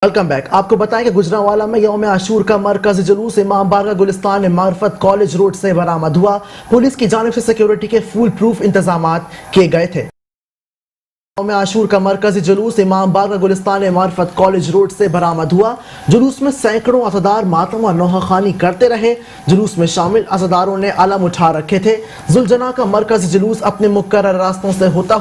Welcome back. आपको बताएं कि गुजरांवाला में यौम आशूर का मरकज जुलूस इमाम बारगाह गुलिस्तान मार्फत कॉलेज रोड से बरामद हुआ। पुलिस की जानिब से सिक्योरिटी के फुल प्रूफ इंतजाम किए गए थे। यौम आशूर का मरकजी जुलूस इमाम बारगाह गुलिस्तान मार्फत कॉलेज रोड से बरामद हुआ। जुलूस में सैकड़ों अज़ादार मातम व नौहाखानी करते रहे। जुलूस में शामिल अज़ादारों ने अलम उठा रखे थे। जुलजना का मरकजी जुलूस अपने मुकर्रर रास्तों से होता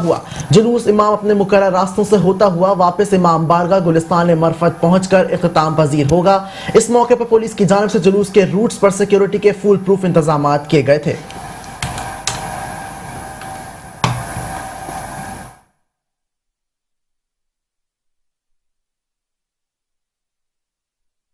हुआ वापस इमाम बारगाह गुलिस्तान मार्फत पहुंचकर इख्तिताम पजीर होगा। इस मौके पर पुलिस की जानिब से जुलूस के रूट्स पर सिक्योरिटी के फुल प्रूफ इंतजाम किए गए थे।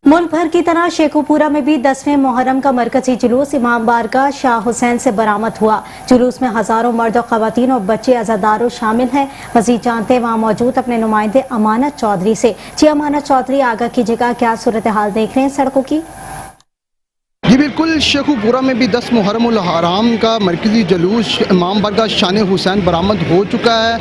मुल्क भर की तरह शेखुपुरा में भी 10वें मुहर्रम का मरकजी जुलूस इमाम बारगाह शाह हुसैन से बरामद हुआ। जुलूस में हजारों मर्द और खवातीन और बच्चे अज़ादारों शामिल हैं। मजीद जानते हैं वहाँ मौजूद अपने नुमाइंदे अमानत चौधरी से। जी अमानत चौधरी, आगाह कीजिएगा, क्या सूरत हाल देख रहे हैं सड़कों की? जी बिल्कुल, शेखुपुरा में भी 10 मुहर्रमुल हराम का मरकजी जुलूस इमाम बारगाह शाह हुसैन बरामद हो चुका है।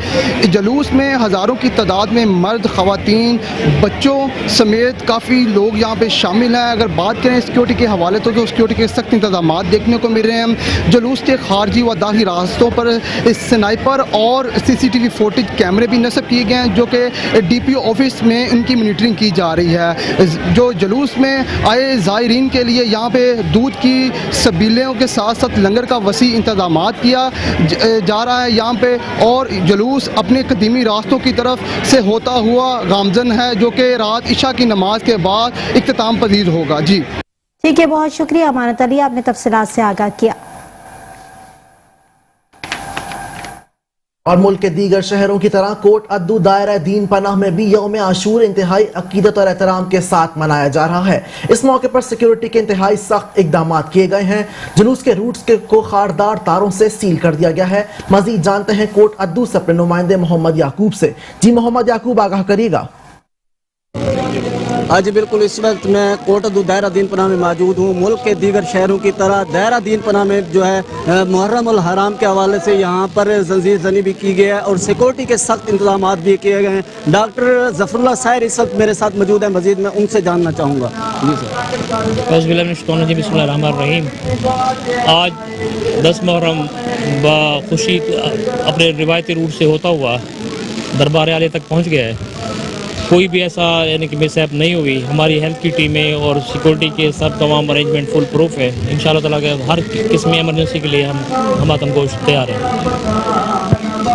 जुलूस में हज़ारों की तादाद में मर्द, ख़वातीन, बच्चों समेत काफ़ी लोग यहाँ पे शामिल हैं। अगर बात करें सिक्योरिटी के हवाले तो सिक्योरिटी के सख्त इंतजाम देखने को मिल रहे हैं। जुलूस के खारजी व दाखिली रास्तों पर स्नाइपर और CCTV फुटेज कैमरे भी नस्ब किए गए हैं, जो कि DPO ऑफिस में इनकी मॉनिटरिंग की जा रही है। जो जुलूस में आए ज़ायरीन के लिए यहाँ पे दूध की सबीलों के साथ साथ लंगर का वसी इंतजाम किया जा रहा है यहाँ पे। और जुलूस अपने कदीमी रास्तों की तरफ से होता हुआ गामजन है, जो कि रात इशा की नमाज के बाद इख्तिताम पजीर होगा। जी ठीक है, बहुत शुक्रिया अमानत अली, आपने तफसीलात से आगाह किया। और मुल्क के दीगर शहरों की तरह कोट अद्दू दायरा दीन पनाह में भी यौम आशूर इंतहाई अकीदत और एहतराम के साथ मनाया जा रहा है। इस मौके पर सिक्योरिटी के इंतहाई सख्त इकदाम किए गए हैं। जुलूस के रूट्स को खारदार तारों से सील कर दिया गया है। मजीद जानते हैं कोट अद्दू से अपने नुमाइंदे मोहम्मद याकूब से। जी मोहम्मद याकूब, आगाह करिएगा। आज बिल्कुल इस वक्त मैं कोट अद्दू दायरा दीन पनाह में मौजूद हूँ। मुल्क के दीगर शहरों की तरह दायरा दीन पनाह में जो है मुहर्रम उल हराम के हवाले से यहाँ पर जंजीर जनी भी की गई है और सिक्योरिटी के सख्त इंतजाम भी किए गए हैं। डॉक्टर जफरुल्लाह साहिर इस वक्त मेरे साथ मौजूद है। मजीद मैं उनसे जानना चाहूँगा। जी सर। आज 10 मुहर्रम खुशी अपने रिवायती रूट से होता हुआ दरबार आले तक पहुँच गया है। कोई भी ऐसा यानी कि मिसहैप नहीं हुई। हमारी हेल्थ की टीमें और सिक्योरिटी के सब तमाम अरेंजमेंट फुल प्रूफ है। इंशाअल्लाह ताला के हर किस्म एमरजेंसी के लिए हम आतंकोश तैयार हैं।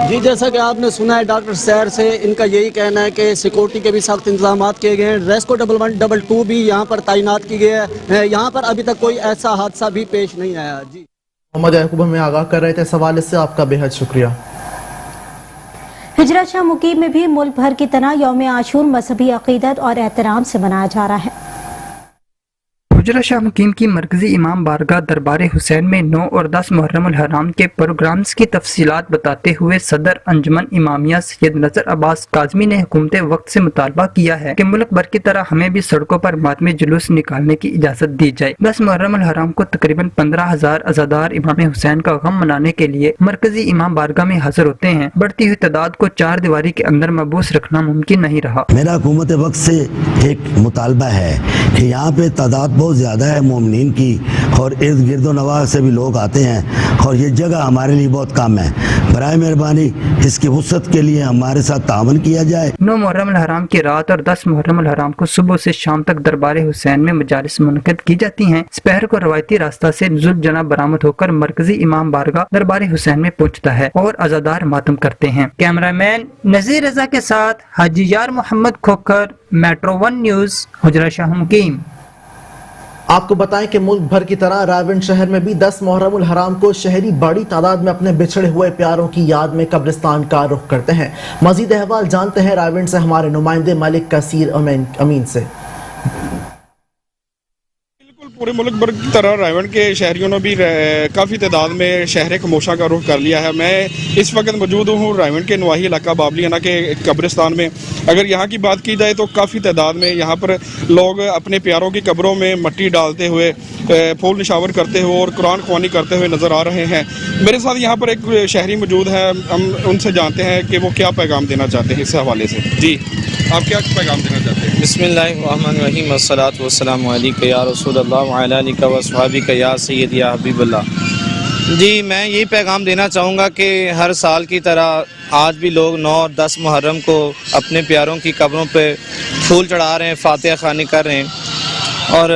जी जैसा कि आपने सुना है डॉक्टर सैर से, इनका यही कहना है कि सिक्योरिटी के भी सख्त इंतजाम किए गए हैं। रेस्को 1122 भी यहाँ पर तैनात की गई है। यहाँ पर अभी तक कोई ऐसा हादसा भी पेश नहीं आया। जी मोहम्मद याकूब हमें आगाह कर रहे थे इस हवाले से, आपका बेहद शुक्रिया। हिजरा शाह मुकीम में भी मुल्क भर की तरह यौम आशूर मजहबी अकीदत और एहतराम से मनाया जा रहा है। हिजरा शाह मुकीम की मरकजी इमाम बारगाह दरबार हुसैन में 9 और 10 मुहर्रमुल हराम के प्रोग्राम्स की तफसीलात बताते हुए सदर अंजुमन इमामिया सैयद नजर अब्बास काज़मी ने हुकूमत वक्त से मुतालबा किया है कि मुल्क भर की तरह हमें भी सड़कों पर मातमी जुलूस निकालने की इजाज़त दी जाए। 10 मुहर्रमुल हराम को तकरीबन 15,000 अज़ादार इमाम हुसैन का गम मनाने के लिए मरकजी इमाम बारगाह में हाजिर होते हैं। बढ़ती हुई तादाद को 4 दीवारी के अंदर मबूस रखना मुमकिन नहीं रहा। मेरा हुकूमत वक्त से एक मुतालबा है कि यहाँ पे तादाद बहुत ज़्यादा है मोमिनीन की और इर्द गिर्दो नवाह से भी लोग आते हैं और ये जगह हमारे लिए बहुत कम है। बराए मेहरबानी इसकी वुसअत के लिए हमारे साथ तावन किया जाए। 9 मुहर्रम हराम की रात और 10 मुहर्रम हराम को सुबह से शाम तक दरबार हुसैन में मजालिस मुनक़िद की जाती हैं। दोपहर को रवायती रास्ता से जुलजना बरामद होकर मरकजी इमाम बारगाह दरबार हुसैन में पहुँचता है और अज़ादार मातम करते हैं। कैमरामैन नज़ीर रजा के साथ हाजी यार मोहम्मद खोखर, मेट्रो 1 न्यूज़, हिजरा शाह मुकीम। आपको बताएं कि मुल्क भर की तरह रायगढ़ शहर में भी 10 मुहर्रमुल हराम को शहरी बड़ी तादाद में अपने बिछड़े हुए प्यारों की याद में कब्रिस्तान का रुख करते हैं। मजीद अहवाल जानते हैं रायगढ़ से हमारे नुमाइंदे मलिक कसीर अमीन से। पूरे मुल्क भर की तरह रायगढ़ के शहरियों ने भी काफ़ी तादाद में शहर खमोशा का रुख कर लिया है। मैं इस वक्त मौजूद हूँ रायगढ़ के नवाही इलाका बाबलियाना के कब्रिस्तान में। अगर यहाँ की बात की जाए तो काफ़ी तादाद में यहाँ पर लोग अपने प्यारों की कब्रों में मट्टी डालते हुए, फूल निशावर करते हुए और कुरान ख्वानी करते हुए नज़र आ रहे हैं। मेरे साथ यहाँ पर एक शहरी मौजूद है, हम उनसे जानते हैं कि वो क्या पैगाम देना चाहते हैं इस हवाले से। जी, आप क्या पैगाम देना चाहते हैं? बिस्मिल्लाहिर्रहमानिर्रहीम अस्सलातु वस्सलामु अलैका या रसूलल्लाह व अला आलिका व अस्हाबिका या सय्यदी या हबीबल्लाह। जी, मैं यही पैगाम देना चाहूँगा कि हर साल की तरह आज भी लोग 9 और 10 मुहर्रम को अपने प्यारों की कब्रों पे फूल चढ़ा रहे हैं, फातिहा ख़्वानी कर रहे हैं। और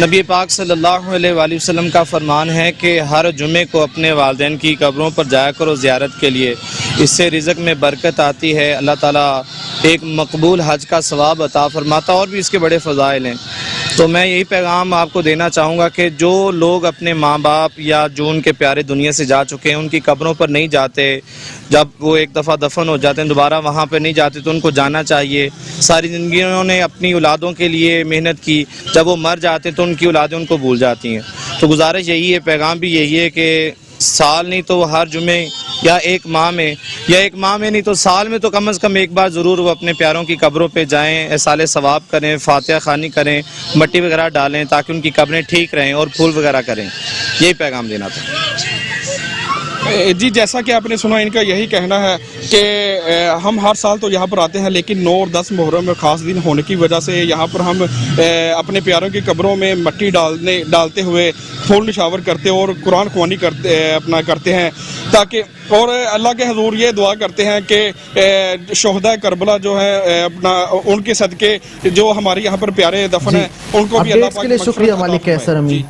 नबी पाक सल्लल्लाहु अलैहि वसल्लम का फरमान है कि हर जुमे को अपने वालिदैन की कब्रों पर जाया करो ज़ियारत के लिए, इससे रिज़्क़ में बरकत आती है, अल्लाह ताला एक मकबूल हज का सवाब अता फरमाता, और भी इसके बड़े फ़ज़ाइल हैं। तो मैं यही पैगाम आपको देना चाहूँगा कि जो लोग अपने माँ बाप या जो उनके प्यारे दुनिया से जा चुके हैं उनकी कब्रों पर नहीं जाते, जब वो एक दफ़ा दफन हो जाते हैं दोबारा वहाँ पर नहीं जाते, तो उनको जाना चाहिए। सारी ज़िंदगी उन्होंने अपनी औलादों के लिए मेहनत की, जब वो मर जाते हैं तो उनकी औलादें उनको भूल जाती हैं। तो गुजारिश यही है, पैगाम भी यही है कि साल नहीं तो हर जुमे या एक माह में नहीं तो साल में तो कम से कम एक बार ज़रूर वो अपने प्यारों की कब्रों पे जाएं, एहसाले सवाब करें, फातिहा ख़्वानी करें, मट्टी वगैरह डालें ताकि उनकी कब्रें ठीक रहें और फूल वगैरह करें। यही पैगाम देना था। जी, जैसा कि आपने सुना, इनका यही कहना है कि हम हर साल तो यहाँ पर आते हैं, लेकिन 9 और 10 मुहर्रम में ख़ास दिन होने की वजह से यहाँ पर हम अपने प्यारों की कब्रों में मट्टी डालते हुए फूल निशावर करते और कुरान ख़्वानी करते हैं, ताकि और अल्लाह के हजूर ये दुआ करते हैं कि शोहदा करबला जो है अपना उनके सदके जो हमारे यहाँ पर प्यारे दफन है उनको भी अल्लाह पाक के लिए शुक्रिया मालिक कैसर अमीन।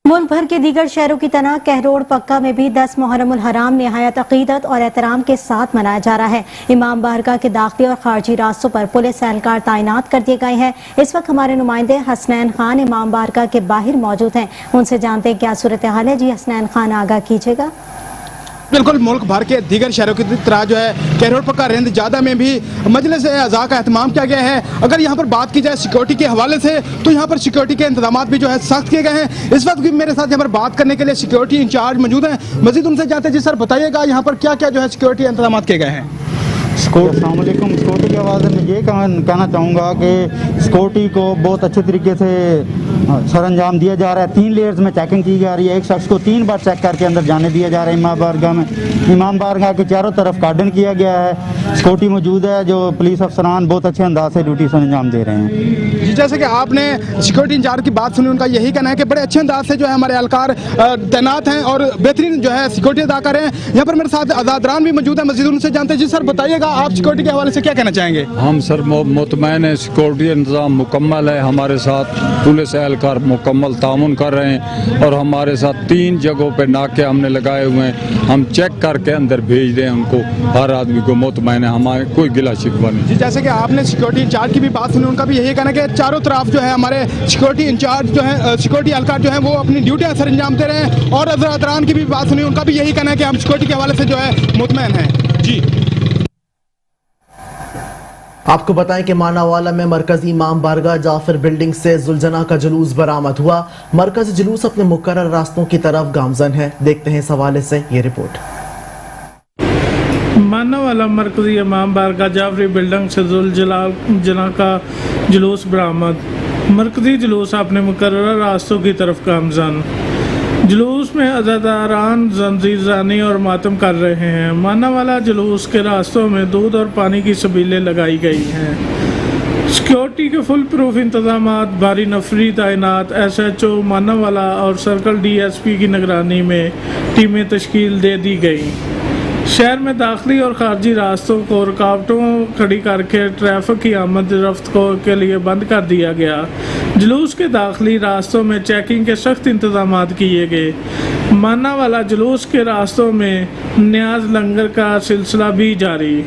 मुल्क भर के दीगर शहरों की तरह कहरोड़ पक्का में भी 10 मुहर्रमुल हराम निहायत अकीदत और एहतराम के साथ मनाया जा रहा है। इमाम बारगाह के दाखिली और खारजी रास्तों पर पुलिस एहलकार तैनात कर दिए गए हैं। इस वक्त हमारे नुमाइंदे हसनैन खान इमाम बारगाह के बाहर मौजूद हैं, उनसे जानते हैं क्या सूरत हाल है। जी हसनैन खान, आगाह कीजिएगा। बिल्कुल, मुल्क भर के दीगर शहरों की तरह जो है कहरोड़ पक्का रेंद ज़्यादा में भी मजलिस अज़ा का एहतमाम किया गया है। अगर यहाँ पर बात की जाए सिक्योरिटी के हवाले से तो यहाँ पर सिक्योरिटी के इंतजाम भी जो है सख्त किए गए हैं। इस वक्त भी मेरे साथ यहाँ पर बात करने के लिए सिक्योरिटी इंचार्ज मौजूद हैं, मजीद उनसे जानते हैं। जी सर, बताइएगा यहाँ पर क्या क्या जो है सिक्योरिटी इंतजाम किए गए हैं। अस्सलाम वालेकुम। सिक्योरिटी के हवाले से मैं ये कहना चाहूँगा कि सिक्योरिटी को बहुत अच्छे तरीके से सर अंजाम दिया जा रहा है। 3 लेयर्स में चेकिंग की जा रही है। एक शख्स को 3 बार चेक करके अंदर जाने दिया जा रहा है इमाम बारगाह में। इमाम बारगाह के चारों तरफ कार्डन किया गया है, सिक्योरिटी मौजूद है, जो पुलिस अफसरान बहुत अच्छे अंदाज से ड्यूटी सर अंजाम दे रहे हैं। जी, जैसे कि आपने सिक्योरिटी इंचार्ज की बात सुनी, उनका यही कहना है कि बड़े अच्छे अंदाज से जो है हमारे एहलकार तैनात हैं और बेहतरीन जो है सिक्योरिटी अदा कर रहे हैं। यहाँ पर मेरे साथ आज़ादरान भी मौजूद है, मजीद उनसे जानते हैं। जी सर, बताइएगा आप सिक्योरिटी के हवाले से क्या कहना चाहेंगे। हम सर मुतमैन है, सिक्योरिटी इंतजाम मुकम्मल है, हमारे साथ पुलिस एहलकार मुकम्मल तामुन कर रहे हैं और हमारे साथ 3 जगहों पे नाके हमने लगाए हुए हैं। हम चेक करके अंदर भेज दें उनको, हर आदमी को मुतमैन है, हमारे कोई गिला शिकवा नहीं। जी, जैसे कि आपने सिक्योरिटी इंचार्ज की भी बात सुनी, उनका भी यही कहना है कि चारों तरफ जो है हमारे सिक्योरिटी इंचार्ज जो है सिक्योरिटी एहलकार जो है वो अपनी ड्यूटियाँ सर अंजाम दे रहे हैं। और अज़रातरान की भी बात सुनी, उनका भी यही कहना है कि हम सिक्योरिटी के हवाले से जो है मुतमैन हैं। जी, आपको बताएं कि मानावाला में मरकजी इमाम बारगाह जाफर बिल्डिंग से जुलजना का जुलूस बरामद हुआ। मरकजी जुलूस अपने मुकर्रर रास्तों की तरफ गामजन है। देखते हैं इस हवाले से ये रिपोर्ट। मानावाला मरकजी इमाम बारगाह जाफरी बिल्डिंग से जुलजना का जुलूस बरामद। मरकजी जुलूस अपने मुकर्रर रास्तों की तरफ गामजन। जुलूस में अज़ादारान जंजीरजानी और मातम कर रहे हैं। मानावाला जुलूस के रास्तों में दूध और पानी की सबीलें लगाई गई हैं। सिक्योरिटी के फुल प्रूफ इंतजाम, भारी नफरी तैनात, SHO मानावाला और सर्कल DSP की निगरानी में टीमें तश्कील दे दी गई। शहर में दाखिली और खारजी रास्तों को रुकावटों खड़ी करके ट्रैफिक की आमद रफ्त के लिए बंद कर दिया गया। जुलूस के दाखिली रास्तों में चेकिंग के सख्त इंतजाम किए गए। मानावाला जुलूस के रास्तों में न्याज लंगर का सिलसिला भी जारी,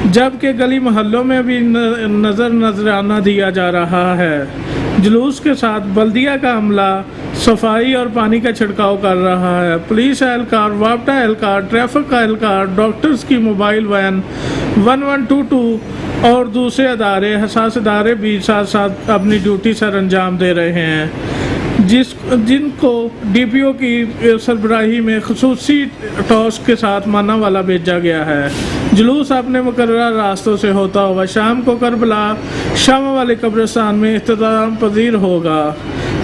जबकि गली मोहल्लों में भी नजराना दिया जा रहा है। जुलूस के साथ बल्दिया का अमला सफाई और पानी का छिड़काव कर रहा है। पुलिस एहलकार, वापटा एहलकार, ट्रैफिक का एहलकार, डॉक्टर्स की मोबाइल वैन 1122 और दूसरे अदारे, हसास अदारे भी साथ साथ अपनी ड्यूटी सर अंजाम दे रहे हैं, जिनको DPO की सरबराही में खुसूसी टॉस के साथ मानावाला भेजा गया है। जुलूस अपने मुकर्रर रास्तों से होता हुआ शाम को करबला शामा वाले कब्रिस्तान में इख्तिताम पजीर होगा।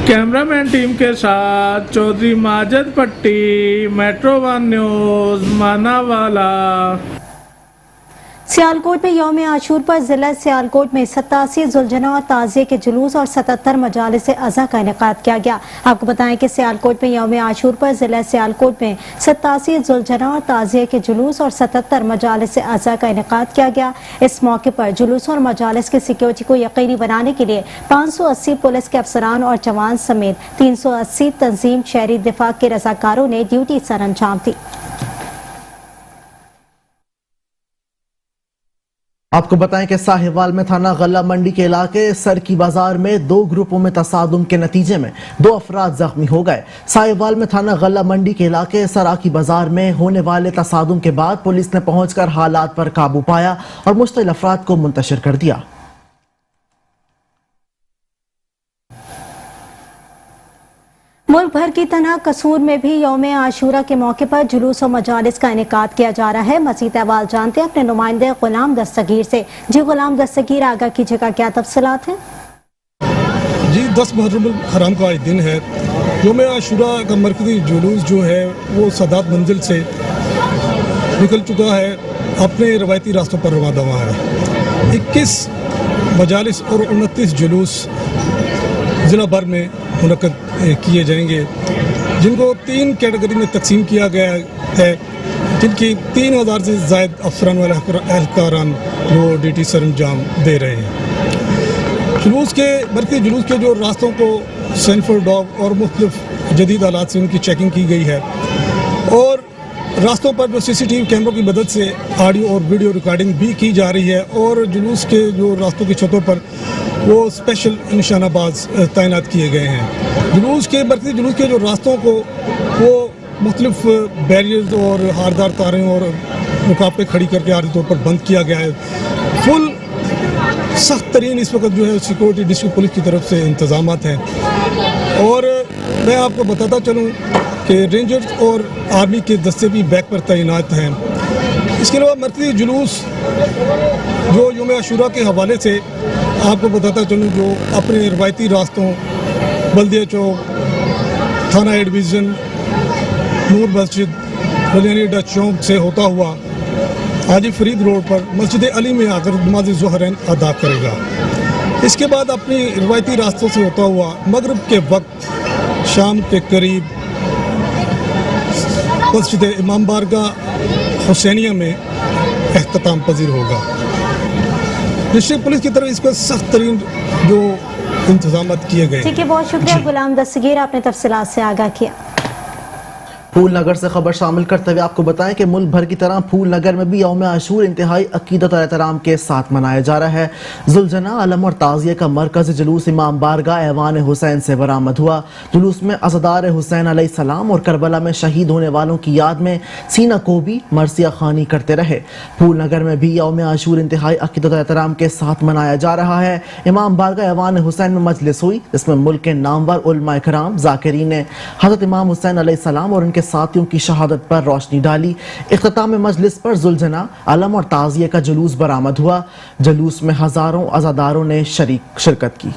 कैमरामैन टीम के साथ चौधरी माजिद पट्टी, मेट्रो 1 न्यूज़, मानावाला। सियालकोट में यौम आशूर पर जिला सियालकोट में 87 जुलजना और ताजिए के जुलूस और 77 मजालिस अज़ा का इनेकाद किया गया। आपको बताएं कि सियालकोट में यौम आशूर पर जिला सियालकोट में 87 जुलजना और ताजिए के जुलूस और 77 मजालिस अज़ा का इनेकाद किया गया। इस मौके पर जुलूस और मजालिस की सिक्योरिटी को यकीनी बनाने के लिए 580 पुलिस के अफसरान और जवान समेत 380 तंजीम शहरी दिफा के रजाकारों ने ड्यूटी सर अंजाम दी। आपको बताएं कि साहिवाल में थाना गल्ला मंडी के इलाके सर की बाजार में 2 ग्रुपों में तसादुम के नतीजे में 2 अफराद जख्मी हो गए। साहिवाल में थाना गल्ला मंडी के इलाके सरा की बाजार में होने वाले तसादुम के बाद पुलिस ने पहुंचकर हालात पर काबू पाया और मुश्तिल अफराद को मुंतशिर कर दिया। मुल्क भर की तरह कसूर में भी यौम आशूरा के मौके पर जुलूस और मजालिस का इनेकाद किया जा रहा है। मजीद अहवाल जानते हैं अपने नुमाइंदे गुलाम दस्तगीर से। जी गुलाम दस्तगीर, आगा कीजिएगा, क्या तफसीलात हैं? जी 10 मुहर्रम हराम का आज दिन है। यौम आशूरा का मरकज़ी जुलूस जो है वो सदात मंजिल से निकल चुका है, अपने रवायती रास्तों पर रवा दवा है। 21 मजालिस और 29 जुलूस ज़िला भर में मुनक़्क़द किए जाएंगे, जिनको 3 कैटेगरी में तकसीम किया गया है, जिनकी 3000 से ज़ायद अफसरान वाले एहलकारान वो ड्यूटी सर अंजाम दे रहे हैं। जुलूस के बल्कि जुलूस के जो रास्तों को सेंसर डॉग और मुख्तलिफ जदीद आलात से उनकी चेकिंग की गई है और रास्तों पर जो CCTV कैमरों की मदद से ऑडियो और वीडियो रिकॉर्डिंग भी की जा रही है और जुलूस के जो रास्तों की छतों पर वो स्पेशल निशानाबाज तैनात किए गए हैं। जुलूस के बल्कि जुलूस के जो रास्तों को वो मुख्तलिफ बैरियर्स और हारदार तारें और रुकावटें खड़ी करके आर्जी तौर पर बंद किया गया है। फुल सख्त तरीन इस वक्त जो है सिक्योरिटी डिस्ट्रिक्ट पुलिस की तरफ से इंतजाम हैं और मैं आपको बताता चलूँ कि रेंजर्स और आर्मी के दस्ते भी बैक पर तैनात हैं। इसके अलावा मरकज़ी जुलूस जो यौम आशूरा के हवाले से आपको बताता चलूँ, जो अपने रवायती रास्तों बल्दिया चौक, थाना ए डिवीज़न, नूर मस्जिद, बलियानी डच चौक से होता हुआ हाजी फरीद रोड पर मस्जिद अली में आकर नमाज ज़ोहरैन अदा करेगा। इसके बाद अपनी रवायती रास्तों से होता हुआ मगरिब के वक्त शाम के करीब मस्जिद इमाम बारगाह हुसैनिया में एख्तिताम पजीर होगा। डिस्ट्रिक्ट पुलिस की तरफ इस पर सख्त तरीन जो इंतजाम किए गए। ठीक है, बहुत शुक्रिया गुलाम दस्तगीर, आपने तफसीलात से आगाह किया। फूल नगर से खबर शामिल करते हुए आपको बताएं कि मुल्क भर की तरह फूल नगर में भी यौम आशूर इंतहाई अकीदत और एहतराम के साथ मनाया जा रहा है। जुलजना, अलम और ताज़िया का मरकज़ जुलूस इमाम बारगाह ऐवान हुसैन से बरामद हुआ। जुलूस में अज़ादार हुसैन अलैहिस्सलाम और करबला में शहीद होने वालों की याद में सीना को भी मरसिया खानी करते रहे। फूल नगर में भी यौम आशूर इंतहाई अकीदत और एहतराम के साथ मनाया जा रहा है। इमाम बारगाह ऐवान हुसैन में मजलिस हुई, जिसमें मुल्क के नामवर उलमा इकराम ज़ाकिरीन ने हज़रत इमाम हुसैन अलैहिस्सलाम और उनके साथियों की शहादत पर रोशनी डाली। इख्तिताम मजलिस पर जुलजना, अलम और ताज़िया का जुलूस बरामद हुआ। जुलूस में हजारों अज़ादारों ने शिरकत की।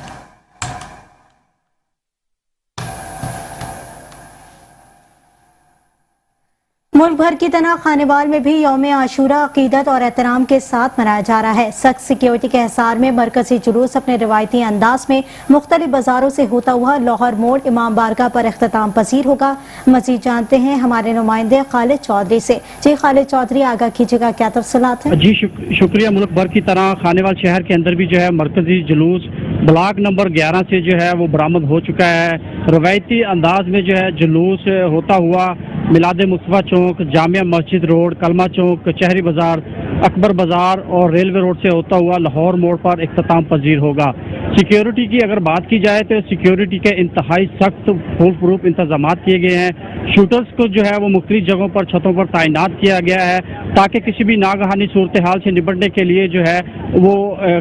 मुल्क भर की तरह खानेवाल में भी यौम आशूरा अकीदत और एहतराम के साथ मनाया जा रहा है। सख्त सिक्योरिटी के हिसार में मरकजी जुलूस अपने रिवायती अंदाज में मुख्तलिफ बाजारों से होता हुआ लाहौर मोड़ इमाम बारगाह पर इख्तिताम पजीर होगा। मजीद जानते हैं हमारे नुमाइंदे खालिद चौधरी से। जी खालिद चौधरी, आगाह कीजिएगा, क्या तफसीलात हैं? जी शुक्रिया। मुल्क भर की तरह खानेवाल शहर के अंदर भी जो है मरकजी जुलूस ब्लॉक नंबर 11 से जो है वो बरामद हो चुका है। रवायती अंदाज में जो है जुलूस होता हुआ मिलाद मुस्तफा चौक, जामिया मस्जिद रोड, कलमा चौक, कचहरी बाजार, अकबर बाजार और रेलवे रोड से होता हुआ लाहौर मोड़ पर इख्तिताम पजीर होगा। सिक्योरिटी की अगर बात की जाए तो सिक्योरिटी के इंतहाई सख्त फुल प्रूफ इंतजाम किए गए हैं। शूटर्स को जो है वो मुख्तलिफ जगहों पर छतों पर तैनात किया गया है ताकि किसी भी नागहानी सूरत हाल से निपटने के लिए जो है वो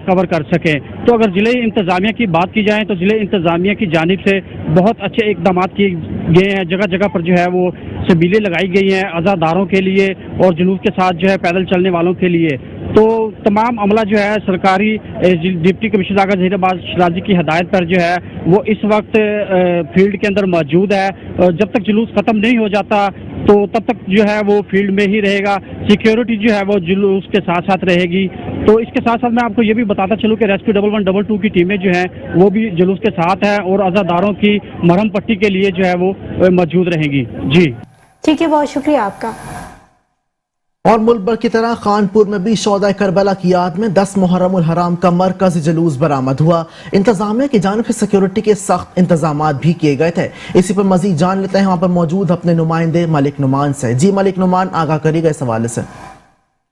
कवर कर सकें। तो अगर ज़िले इंतजामिया की बात की जाए तो ज़िले इंतजामिया की जानिब से बहुत अच्छे इकदाम किए गए हैं। जगह जगह पर जो है वो सबीलें लगाई गई हैं अज़ादारों के लिए और जुलूस के साथ जो है पैदल चलने वालों के लिए। तो तमाम अमला जो है सरकारी डिप्टी कमिश्नर आगा जहीराबाद शराजी की हदायत पर जो है वो इस वक्त फील्ड के अंदर मौजूद है। जब तक जुलूस ख़त्म नहीं हो जाता तो तब तक जो है वो फील्ड में ही रहेगा। सिक्योरिटी जो है वो जुलूस के साथ साथ रहेगी। तो इसके साथ साथ मैं आपको ये भी बताता चलूँ कि रेस्क्यू 1112 की टीमें जो हैं वो भी जुलूस के साथ हैं और अज़ादारों की मरहम पट्टी के लिए जो है वो मौजूद रहेंगी। जी ठीक है, बहुत शुक्रिया आपका। और मुल्क भर की तरह खानपुर में भी शौदा करबला की याद में 10 मुहर्रम उल हराम का मरकजी जुलूस बरामद हुआ। इंतजामिया की जानिब से सिक्योरिटी के सख्त इंतजाम भी किए गए थे। इसी पर मजीद जान लेते हैं वहाँ पर मौजूद अपने नुमाइंदे मलिक नुमान से। जी मलिक नुमान, आगाह करिएगा इस हवाले से।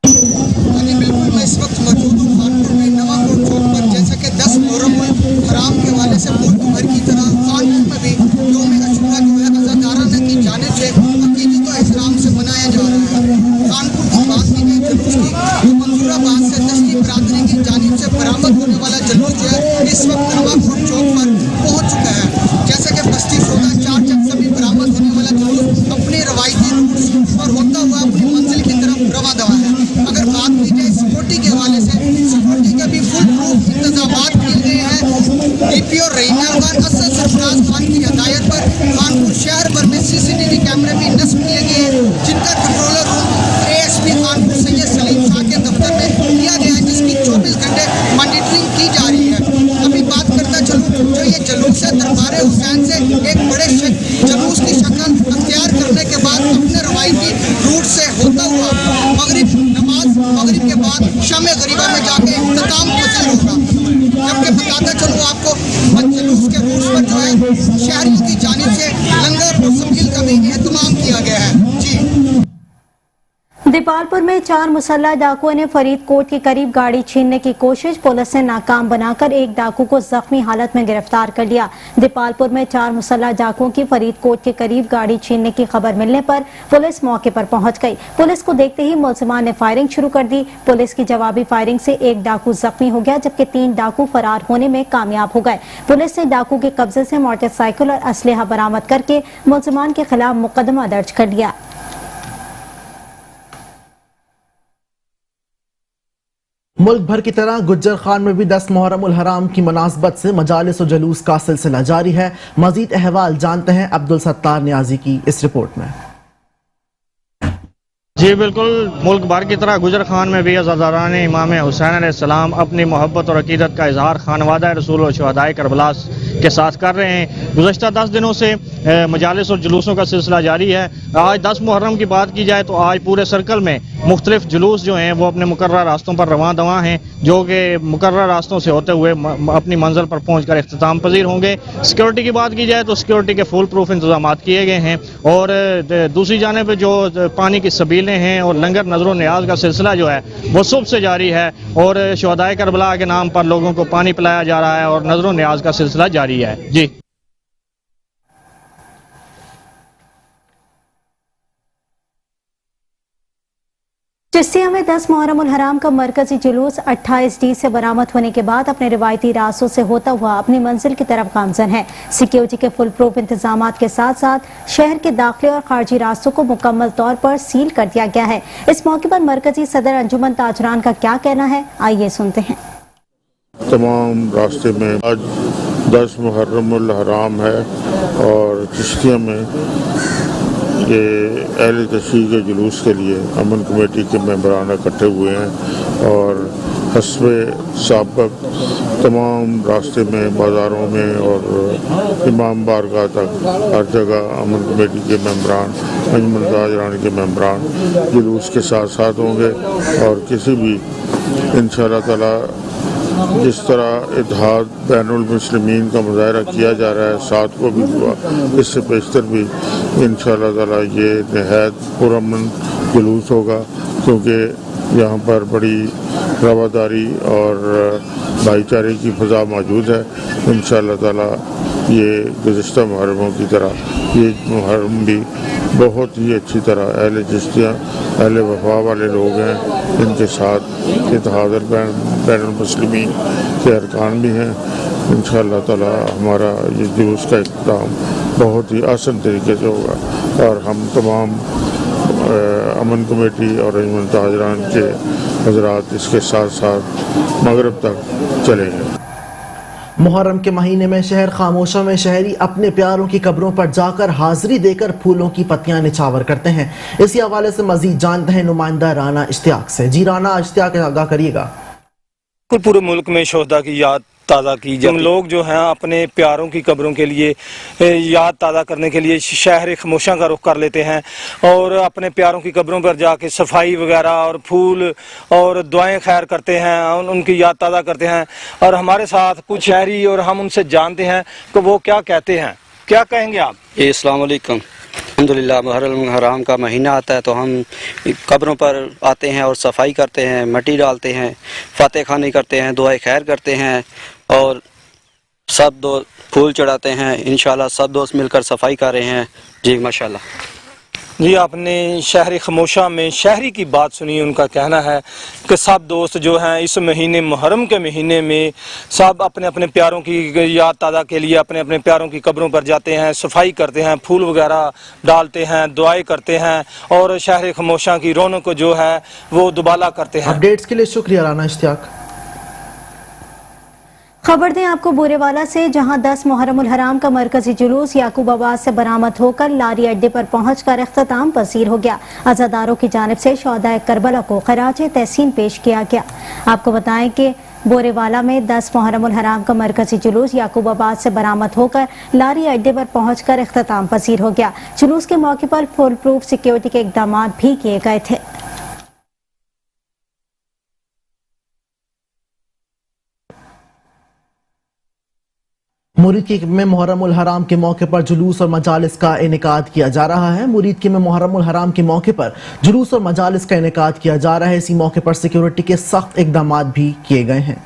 बिल्कुल, मैं इस वक्त मौजूद हूँ खानपुर में नवाकोट चौक पर। जैसा कि 10 मुहर्रम उल हराम के हवाले से मुल्क भर की तरह खानपुर में भी यौम अशूरा जो है अज़ादाराना की जानिब से अकीदत व एहतराम से मनाया जा रहा है। खानपुर की बात की गई जुलूस की तो मंसूराबाद से दस्ती बरादरी की जानिब से बरामद होने वाला जुलूस जो है इस वक्त नवाकोट चौक पर पहुँच चुका है। जैसा कि बस्ती सोना चार चक सभी बरामद होने वाला जुलूस अपने रवायती रूट्स पर होता हुआ अपनी मंजिल की तरफ रवा दवा है। अगर बात की जाए सिक्योरिटी के हवाले से, सिक्योरिटी के भी फुल प्रूफ इंतजाम किए गए हैं। डीपीओ रहीना खान असद सरफराज खान की हदायत पर खानपुर शहर भर में CCTV कैमरे भी नस्ब किए गए हैं, जिनका controller room ASP Khanpur Syed Salim Shah के दफ्तर में किया गया है, जिसकी 24 घंटे मॉनिटरिंग की जा रही है। अभी बात करता चलूँ जो ये जुलूस है दरबार हुसैन से एक बड़े जुलूस की शक्ल अख्तियार करने के बाद अपने रवायती रूट से होता हुआ मगरिब के बाद शाम गरीबा में जाके इख्तिताम पजीर होगा। जबकि बताता चलूँ आपको जुलूस के रूट्स पर जो है शहरियों की जानिब से लंगर और सबील का भी एहतमाम किया गया है। जी दीपालपुर में 4 मुसल्लह डाकुओं ने फरीदकोट के करीब गाड़ी छीनने की कोशिश, पुलिस ने नाकाम बनाकर एक डाकू को जख्मी हालत में गिरफ्तार कर लिया। दीपालपुर में 4 मुसल्लह डाकुओं की फरीदकोट के करीब गाड़ी छीनने की खबर मिलने पर पुलिस मौके पर पहुंच गई। पुलिस को देखते ही मुलजिमान ने फायरिंग शुरू कर दी। पुलिस की जवाबी फायरिंग से एक डाकू जख्मी हो गया, जबकि 3 डाकू फरार होने में कामयाब हो गए। पुलिस ने डाकू के कब्जे से मोटरसाइकिल और असलहा बरामद करके मुलजिमान के खिलाफ मुकदमा दर्ज कर लिया। मुल्क भर की तरह गुज्जर खान में भी 10 मुहर्रम उल हराम की मुनासबत से मजालिस और जुलूस का सिलसिला जारी है। मजीद अहवाल जानते हैं अब्दुल सत्तार नियाजी की इस रिपोर्ट में। जी बिल्कुल, मुल्क भर की तरह गुजर खान में भी अज़ादारान इमाम हुसैन अलैहिस्सलाम अपनी मोहब्बत और अकीदत का इजहार खानवादा रसूल और शुहदाए करबला के साथ कर रहे हैं। गुज़श्ता 10 दिनों से मजालिस और जुलूसों का सिलसिला जारी है। आज 10 मुहर्रम की बात की जाए तो आज पूरे सर्कल में मुख्तलिफ जुलूस जो हैं वो अपने मुकर्रर रास्तों पर रवां दवा हैं, जो कि मुकर्रर रास्तों से होते हुए अपनी मंजिल पर पहुंचकर इख्तिताम पजीर होंगे। सिक्योरिटी की बात की जाए तो सिक्योरिटी के फुल प्रूफ इंतजाम किए गए हैं और दूसरी जानिब जो पानी की सबीलें हैं और लंगर नजर न्याज का सिलसिला जो है वो सुबह से जारी है और शुहदाए करबला के नाम पर लोगों को पानी पिलाया जा रहा है और नजर न्याज का सिलसिला जारी है। जी चिश्तिया में 10 मुहर्रम उल हराम का मरकजी जुलूस 28D से बरामद होने के बाद अपने रिवायती रास्तों से होता हुआ अपनी मंजिल की तरफ गामजन है। सिक्योरिटी के फुल प्रूफ इंतजाम के साथ साथ शहर के दाखिले और खारजी रास्तों को मुकम्मल तौर पर सील कर दिया गया है। इस मौके पर मरकजी सदर अंजुमन ताजरान का क्या कहना है, आइए सुनते हैं। तमाम रास्ते में आज 10 मुहर्रम उल हराम है और चिश्तिया में ये अहले तशरीह के जुलूस के लिए अमन कमेटी के मेंबरान इकट्ठे हुए हैं और हस्बे साबक तमाम रास्ते में, बाज़ारों में और इमाम बारगाह तक हर जगह अमन कमेटी के मेंबरान, अंजुमन ताजरान के मेंबरान जुलूस के साथ साथ होंगे और किसी भी इंशाअल्लाह ताला जिस तरह इत्तेहाद बैनुल मुस्लिमीन का मुजाहरा किया जा रहा है 7 को भी हुआ, इससे बेशतर भी इंशाअल्लाह ताला ये नहायत पुरअमन जुलूस होगा, क्योंकि यहाँ पर बड़ी रवादारी और भाईचारे की फ़ज़ा मौजूद है। इंशाअल्लाह ताला ये गुज़श्ता मुहर्रमों की तरह ये मुहर्रम भी बहुत ही अच्छी तरह अहले चिश्तिया अहले वफा वाले लोग हैं, इनके साथ इत्तेहाद बैनुल मुस्लिमीन के अरकान भी हैं। इंशाअल्लाह ताला हमारा ये जुलूस का इख्तिताम बहुत ही आसान तरीके से होगा और हम तमाम अमन कमेटी और अंजुमन ताजरान के हजरात इसके साथ साथ मगरिब तक चलेंगे। मुहर्रम के महीने में शहर खामोशा में शहरी अपने प्यारों की कब्रों पर जाकर हाजिरी देकर फूलों की पत्तियां निछावर करते हैं। इसी हवाले से मजीद जानते हैं नुमाइंदा राना इश्तियाक से। जी राना, इश्तियाक आगाह करिएगा। पूरे मुल्क में शोहदा की याद ताज़ा की जाती है। लोग जो हैं अपने प्यारों की कब्रों के लिए याद ताज़ा करने के लिए शहर खामोशा का रुख कर लेते हैं और अपने प्यारों की कब्रों पर जाके सफाई वगैरह और फूल और दुआएं खैर करते हैं, उनकी याद ताज़ा करते हैं। और हमारे साथ कुछ शहरी और हम उनसे जानते हैं कि वो क्या कहते हैं। क्या कहेंगे आप? अस्सलाम वालेकुम। अल्हम्दुलिल्लाह, मुहर्रम हराम का महीना आता है तो हम कब्रों पर आते हैं और सफाई करते हैं, मिट्टी डालते हैं, फातह खानी करते हैं, दुआएं खैर करते हैं और सब दोस्त फूल चढ़ाते हैं। इंशाल्लाह सब दोस्त मिलकर सफाई कर रहे हैं। जी माशाल्लाह। जी, आपने शहर खामोशा में शहरी की बात सुनी। उनका कहना है कि सब दोस्त जो हैं इस महीने मुहर्रम के महीने में सब अपने अपने प्यारों की याद ताज़ा के लिए अपने अपने प्यारों की कब्रों पर जाते हैं, सफाई करते हैं, फूल वगैरह डालते हैं, दुआएं करते हैं और शहर खामोशा की रौनक को जो है वो दुबाला करते हैं। अपडेट्स के लिए शुक्रिया राना इश्तियाक। खबर दें आपको बोरेवाला से, जहां 10 मुहर्रमुल हराम का मरकजी जुलूस याकूबाबाद से बरामद होकर लारी अड्डे पर पहुंचकर इख्तिताम पसीर हो गया। अज़ादारों की जानिब से शोहदाए करबला को खराजे तहसीन पेश किया गया। आपको बताएं कि बोरेवाला में 10 मुहर्रमुल हराम का मरकजी जुलूस याकूबाबाद से बरामद होकर लारी अड्डे पर पहुंचकर इख्तिताम पसीर हो गया। जुलूस के मौके पर फुल प्रूफ सिक्योरिटी के इकदाम भी किए गए थे। मुरीद की में मुहर्रमुल हराम के मौके पर जुलूस और मजालिस का इनेकाद किया जा रहा है। मुरीद की में मुहर्रमुल हराम के मौके पर जुलूस और मजालिस का इनेकाद किया जा रहा है। इसी मौके पर सिक्योरिटी के सख्त इकदाम भी किए गए हैं।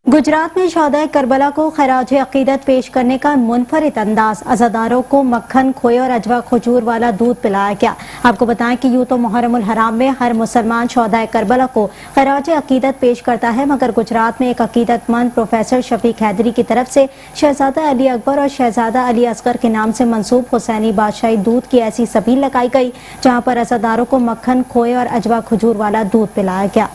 गुजरात में शोहदाए करबला को खराज अकीदत पेश करने का मुनफरिद अंदाज। अज़ादारों को मक्खन, खोए और अजवा खजूर वाला दूध पिलाया गया। आपको बताएं कि यूं तो मुहर्रमुल हराम में हर मुसलमान शोहदाए करबला को खराज अकीदत पेश करता है, मगर गुजरात में एक अकीदतमंद प्रोफेसर शफीक हैदरी की तरफ से शहजादा अली अकबर और शहजादा अली असगर के नाम से मंसूब हुसैनी बादशाही दूध की ऐसी सबील लगाई गई जहाँ पर अज़ादारों को मक्खन, खोए और अजवा खजूर वाला दूध पिलाया गया।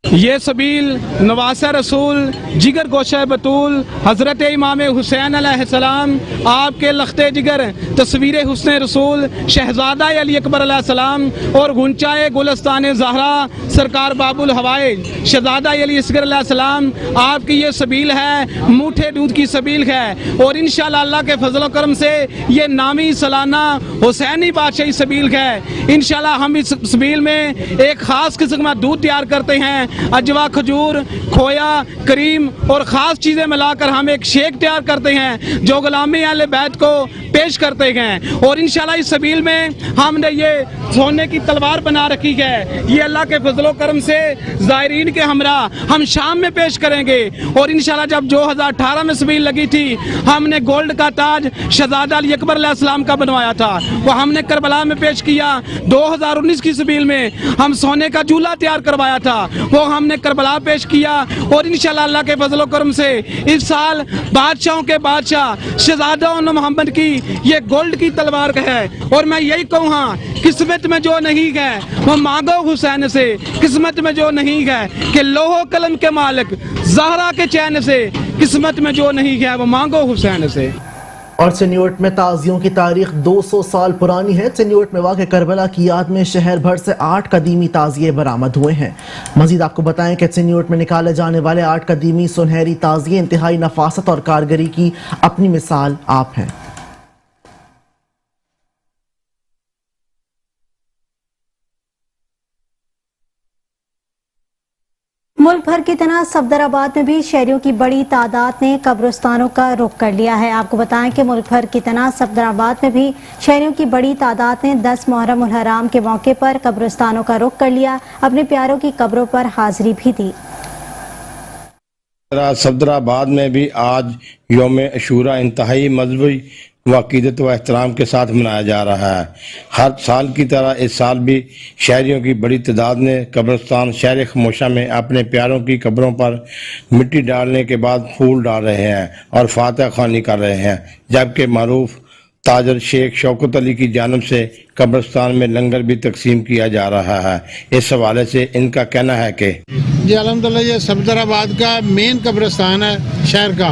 ये सबील नवासा रसूल जिगर गोशा बतूल हज़रत इमाम हुसैन अलैहिस्सलाम आपके लख्ते जिगर तस्वीर हुस्न रसूल शहजादा अली अकबर अलैहिस्सलाम और गुंचाए गुलस्तान ज़हरा सरकार बाबुल हवाए शहजादा अली असगर अलैहिस्सलाम आपकी ये सबील है, मूठे दूध की सबील है और इंशाअल्लाह अल्लाह के फजल करम से ये नामी सालाना हुसैनी बादशाही सबील है। इंशाअल्लाह हम इस सबील में एक ख़ास किस्म का दूध तैयार करते हैं। अजवा, खजूर, खोया, करीम और ख़ास चीज़ें मिलाकर हम एक शेक तैयार करते हैं जो गुलामी अहले बैत को पेश करते हैं। और इंशाल्लाह इस सबील में हमने ये सोने की तलवार बना रखी है। ये अल्लाह के फजलो करम से ज़ायरीन के हमरा हम शाम में पेश करेंगे। और इंशाल्लाह जब 2018 में सबील लगी थी हमने गोल्ड का ताज शहजादा अली अकबर अलैहिस्सलाम का बनवाया था, वो हमने करबला में पेश किया। 2019 की सबील में हम सोने का झूला तैयार करवाया था, वो हमने करबला पेश किया। और इंशाल्लाह अल्लाह के फजलो करम से इस साल बादशाहों के बादशाह शहजादा मोहम्मद की ये गोल्ड की तलवार है। और मैं यही कहूँ, हाँ, किस्मत में जो नहीं है वो मांगो हुसैन से, किस्मत में जो नहीं है कि लोहो कलम के मालिक ज़हरा के चैन से, किस्मत में जो नहीं है वो मांगो हुसैन से। और चिन्योट में ताजियों की तारीख 200 साल पुरानी है। चिन्योट में वाक़ करबला की याद में शहर भर से 8 कदीमी ताजिए बरामद हुए हैं। मजीद आपको बताएं कि चिन्योट में निकाले जाने वाले 8 कदीमी सुनहरी ताजिए इंतहाई नफासत और कारगरी की अपनी मिसाल आप हैं। मुल्क भर की तरह सफदराबाद में भी शहरियों की बड़ी तादाद ने कब्रिस्तानों का रुख कर लिया है। आपको बताएं कि मुल्क भर की तरह सफदराबाद में भी शहरियों की बड़ी तादाद ने 10 मुहर्रम उल हराम के मौके पर कब्रिस्तानों का रुख कर लिया, अपने प्यारों की कब्रों पर हाजिरी भी दी। सफदराबाद में भी आज यौम अशूरा इंतहाई मजहबी व अकीदत व एहतराम के साथ मनाया जा रहा है। हर साल की तरह इस साल भी शहरियों की बड़ी तादाद ने कब्रिस्तान शहर खमोशा में अपने प्यारों की कब्रों पर मिट्टी डालने के बाद फूल डाल रहे हैं और फातिहा ख्वानी कर रहे हैं, जबकि मारूफ ताजर शेख शौकत अली की जानब से कब्रिस्तान में लंगर भी तकसीम किया जा रहा है। इस हवाले से इनका कहना है कि जी अल्हम्दुलिल्लाह ये सफदराबाद का मेन कब्रिस्तान है शहर का,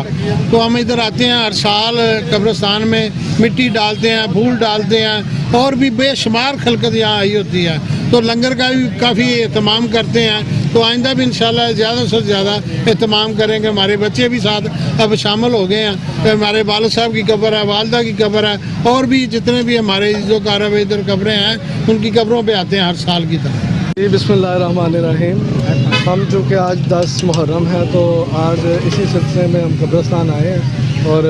तो हम इधर आते हैं हर साल कब्रिस्तान में मिट्टी डालते हैं, फूल डालते हैं और भी बेशुमार खलकत यहाँ आई होती है, तो लंगर का भी काफ़ी एहतमाम करते हैं। तो आइंदा भी इंशाल्लाह ज़्यादा से ज़्यादा एहतमाम करेंगे। हमारे बच्चे भी साथ अब शामिल हो गए हैं। हमारे वालिद साहब की कब्र है, वालदा की कब्र है और भी जितने भी हमारे जो कारब इधर कब्रें हैं उनकी कब्रों पे आते हैं हर साल की तरह। जी बिस्मिल्लाहिर्रहमानिर्रहीम। हम जो कि आज 10 मुहर्रम है तो आज इसी सिलसिले में हम कब्रिस्तान आए हैं और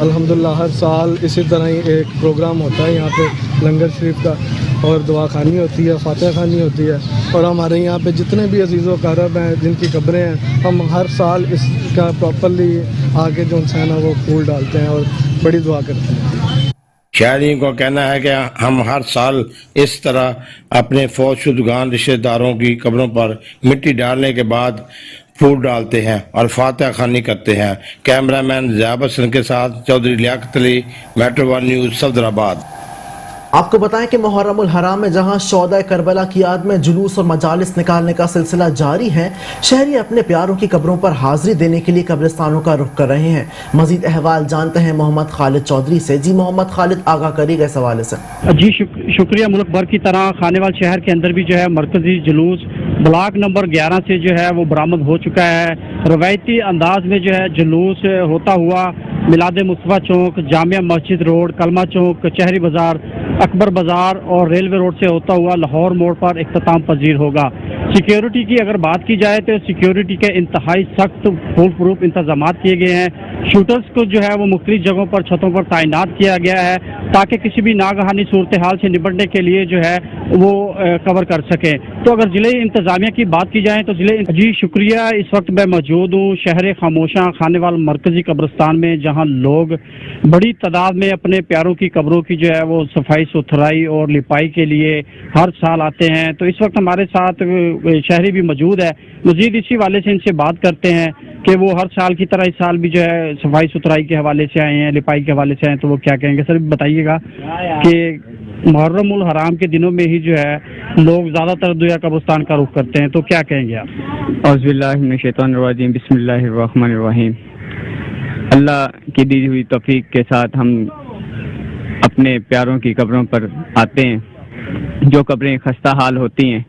अल्हम्दुलिल्लाह हर साल इसी तरह ही एक प्रोग्राम होता है यहाँ पे लंगर शरीफ का और दुआ खानी होती है, फातिहा खानी होती है और हमारे यहाँ पे जितने भी अजीज़ व क़रीब हैं जिनकी कब्रें हैं हम हर साल इसका प्रॉपरली आगे जो इंसान है वो फूल डालते हैं और बड़ी दुआ करते हैं। शहरियों का कहना है कि हम हर साल इस तरह अपने फौजशुदगान रिश्तेदारों की कब्रों पर मिट्टी डालने के बाद फूल डालते हैं और फातिहा खानी करते हैं। कैमरामैन ज़ियाब हसन के साथ Chaudhary Liaquat Ali, metro one news, Safdarabad. आपको बताएं कि मुहर्रमुल हराम में जहां शौदा करबला की याद में जुलूस और मजालिस निकालने का सिलसिला जारी है, शहरी अपने प्यारों की कब्रों पर हाजिरी देने के लिए कब्रिस्तानों का रुख कर रहे हैं। मजीद अहवाल जानते हैं मोहम्मद खालिद चौधरी से। जी मोहम्मद खालिद, आगाह करिएगा इस हवाले से। जी शुक्रिया। मुल्क भर की तरह खानेवाल शहर के अंदर भी जो है मरकजी जुलूस ब्लॉक नंबर 11 से जो है वो बरामद हो चुका है। रवायती अंदाज में जो है जुलूस होता हुआ मिलाद मुस्तफा चौक, जामिया मस्जिद रोड, कलमा चौक, कचहरी बाजार, अकबर बाजार और रेलवे रोड से होता हुआ लाहौर मोड़ पर इख्तिताम पजीर होगा। सिक्योरिटी की अगर बात की जाए तो सिक्योरिटी के इंतहाई सख्त फुल प्रूफ इंतजाम किए गए हैं। शूटर्स को जो है वो मुख्तलिफ जगहों पर छतों पर तैनात किया गया है ताकि किसी भी नागहानी सूरत हाल से निपटने के लिए जो है वो कवर कर सके। तो अगर जिले इंतजामिया की बात की जाए तो जिले जी शुक्रिया। इस वक्त मैं मौजूद हूँ शहर खामोशा खानेवाल मरकजी कब्रिस्तान में, जहाँ लोग बड़ी तादाद में अपने प्यारों की कब्रों की जो है वो सफाई सुथराई और लिपाई के लिए हर साल आते हैं। तो इस वक्त हमारे साथ शहरी भी मौजूद है। मजीद इसी वाले से इनसे बात करते हैं कि वो हर साल की तरह इस साल भी जो है सफाई सुथराई के हवाले से आए हैं, लिपाई के हवाले से आए हैं, तो वो क्या कहेंगे। सर बताइएगा कि मुहर्रमुल हराम के दिनों में ही जो है लोग ज़्यादातर दुआ कब्रिस्तान का रुख करते हैं, तो क्या कहेंगे आप। औज़ुबिल्लाहि मिनश्शैतानिर्रजीम, बिस्मिल्लाहिर्रहमानिर्रहीम। अल्लाह की दी हुई तौफीक के साथ हम अपने प्यारों की कब्रों पर आते हैं। जो कब्रें खस्ता हाल होती हैं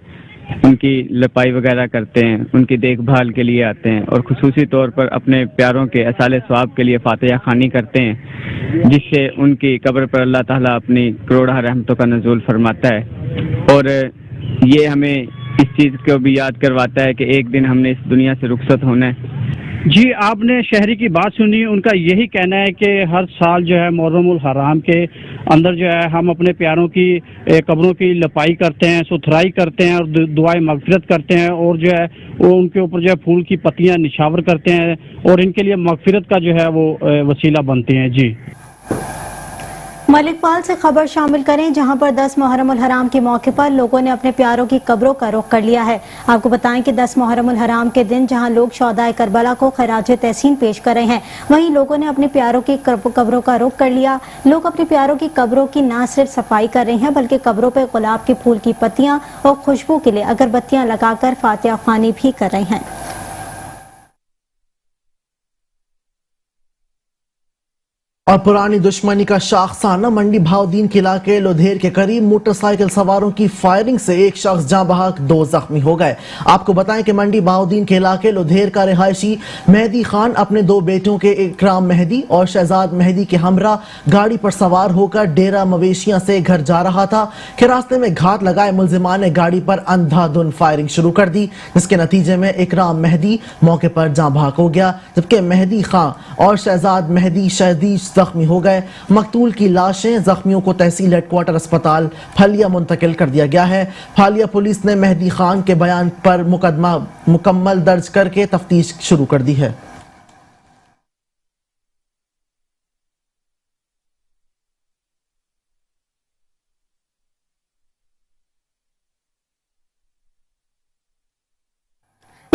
उनकी लिपाई वगैरह करते हैं, उनकी देखभाल के लिए आते हैं और खुसूसी तौर पर अपने प्यारों के असाले सवाब के लिए फातिहा खानी करते हैं, जिससे उनकी कब्र पर अल्लाह ताला अपनी करोड़ा रहमतों का नज़ूल फरमाता है। और ये हमें इस चीज़ को भी याद करवाता है कि एक दिन हमने इस दुनिया से रुखसत होना है। जी आपने शहरी की बात सुनी, उनका यही कहना है कि हर साल जो है मुहर्रमुल हराम के अंदर जो है हम अपने प्यारों की कब्रों की लिपाई करते हैं, सुथराई करते हैं और दुआएं मगफिरत करते हैं और जो है वो उनके ऊपर जो है फूल की पत्तियां निछावर करते हैं और इनके लिए मगफिरत का जो है वो वसीला बनते हैं। जी मलिकपाल से खबर शामिल करें, जहां पर 10 मुहर्रमुल हराम के मौके पर लोगों ने अपने प्यारों की कब्रों का रुख कर लिया है। आपको बताएं कि 10 मुहर्रमुल हराम के दिन जहां लोग शौदाए करबला को खराज तहसीन पेश कर रहे हैं, वहीं लोगों ने अपने प्यारों की कब्रों का रुख कर लिया। लोग अपने प्यारों की कब्रों की न सिर्फ सफाई कर रहे हैं बल्कि कब्रों पर गुलाब के फूल की पत्तियां और खुशबू के लिए अगरबत्तियां लगाकर फातिहा ख्वानी भी कर रहे हैं। और पुरानी दुश्मनी का शाखसाना मंडी भावदीन के इलाके लोधेर के करीब मोटरसाइकिल सवारों की फायरिंग से एक शख्स जाँ बहक 2 जख्मी हो गए। आपको बताएं कि मंडी भावदीन के इलाके लोधेर का रिहायशी मेहदी खान अपने 2 बेटों के इकराम मेहदी और शहजाद मेहदी के हमरा गाड़ी पर सवार होकर डेरा मवेशियां से घर जा रहा था कि रास्ते में घात लगाए मुलजिमान ने गाड़ी पर अंधाधुन फायरिंग शुरू कर दी, जिसके नतीजे में इकराम मेहदी मौके पर जाँ बहक हो गया, जबकि मेहदी खान और शहजाद मेहदी शदीद जख्मी हो गए। मकतूल की लाशें जख्मियों को तहसील हेडक्वार्टर अस्पताल फालिया मुंतकिल कर दिया गया है। फालिया पुलिस ने मेहदी खान के बयान पर मुकदमा मुकम्मल दर्ज करके तफ्तीश शुरू कर दी है।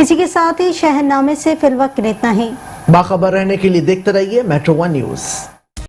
इसी के साथ ही शहरनामे से फिलवक्त इतना ही। बाखबर रहने के लिए देखते रहिए मेट्रो 1 न्यूज।